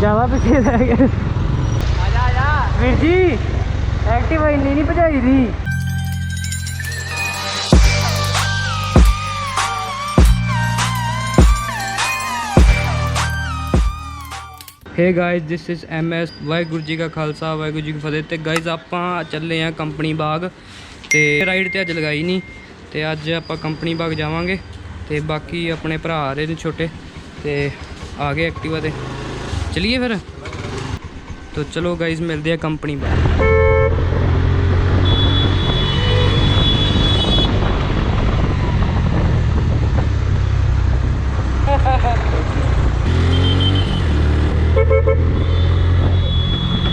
ज़्यादा पिछे रह गए। आजा वीर जी, एक्टिवा इन्नी नहीं भजाई दी। Hey guys, this is MS। Waheguru ji का खालसा वाहिगुरू जी की फतेह। तो गाइज आपां ਚੱਲੇ ਆ कंपनी बाग ਤੇ ਰਾਈਡ ਤੇ ਅੱਜ ਲਗਾਈ ਨਹੀਂ ਤੇ ਅੱਜ ਆਪਾਂ कंपनी बाग ਜਾਵਾਂਗੇ ਤੇ ਬਾਕੀ ਆਪਣੇ ਭਰਾ ਆ ਰਹੇ ਨੇ ਛੋਟੇ ਤੇ ਆ ਗਏ ਐਕਟਿਵਾ ਤੇ। चलिए फिर तो चलो गाइज मिलते हैं कंपनी बाग।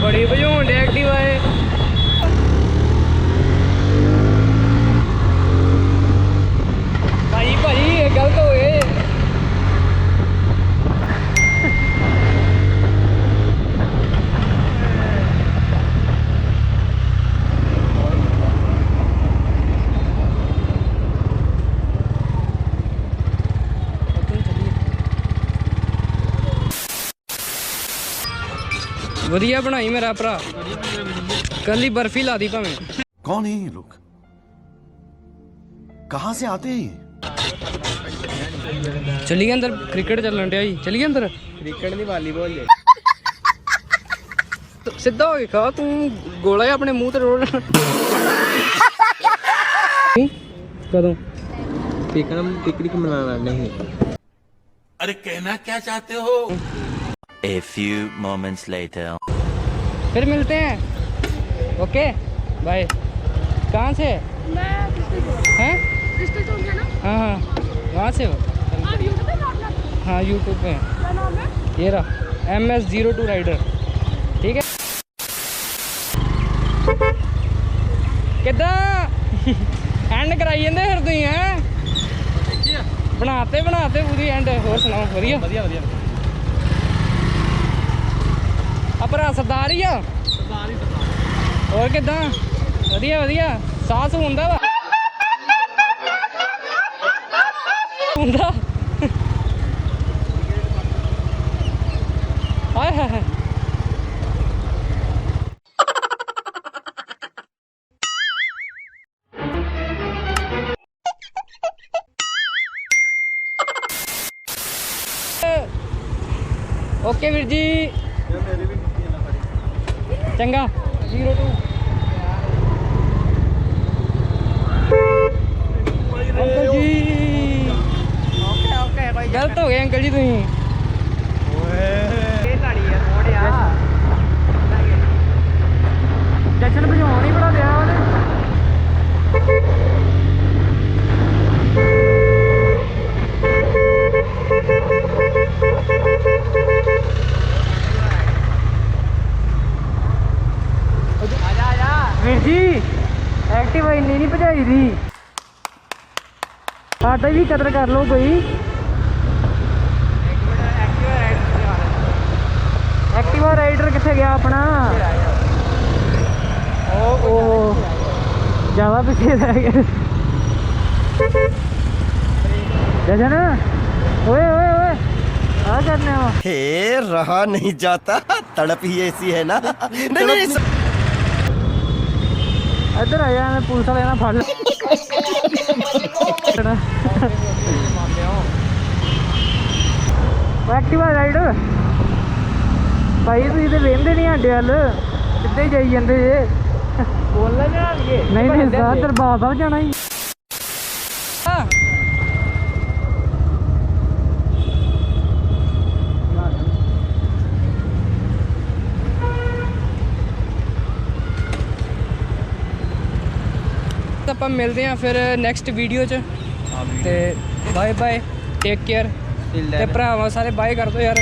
बड़ी भजोन डे एक्टिवा है। भाई भाई ये गलत हो गए। वधिया बनाई मेरा भरा, कल ही बर्फी ला दी भावें। कौन है ये लोग, कहाँ से आते हैं? चलिए अंदर, क्रिकेट चलन डया जी। चलिए अंदर, क्रिकेट नहीं वॉलीबॉल है। सीधा हो गया तू गोला ही अपने मुंह ते रोड़। कदों पिकनिक मनाना नहीं। अरे कहना क्या चाहते हो? A few moments later. फिर मिलते हैं। Okay bye. कहाँ से हैं? हाँ हाँ वहाँ से हो। हाँ यूट्यूब पे ये रहा MS02 राइडर। ठीक है किदा एंड कराई जाते फिर तुम हैं बनाते पूरी एंड। होर सुनाओ वधिया बढ़िया बढ़िया। अपना सरदार ही आ और किदा वधिया वधिया सास हुंदा वा हुंदा। हाय हाय हाय ओके वीर जी चंगा 02 अंकल जी। ओके कोई गलत हो गया अंकल जी तुम। जशन भजाउण ही बड़ा दिया ਉਹਨੇ। वीर जी एक्टिवा इन्नी नहीं भजाई दी, साडा भी कदर कर लो कोई। एक्टिवा राइडर किथे गया अपना? ज़्यादा पीछे रह गए। जशन ओए ओए ओए आ करने वो हे रहा नहीं जाता, तड़प ही ऐसी है ना। नहीं इधर आ जा, पुलिस वाले ना फड़ ले। एक्टिवा राइडर भाई तुम तो वेंदे नहीं आडे वाल, सीधे ही जाई जाते जे। नहीं दरबार साहब जाना ही। ਆਪਾਂ ਮਿਲਦੇ ਹਾਂ ਫਿਰ ਨੈਕਸਟ ਵੀਡੀਓ 'ਚ ਤੇ ਬਾਏ ਬਾਏ, ਟੇਕ ਕੇਅਰ। ਤੇ ਭਰਾਵਾਂ ਸਾਰੇ ਬਾਏ ਕਰ ਦਿਓ ਯਾਰ।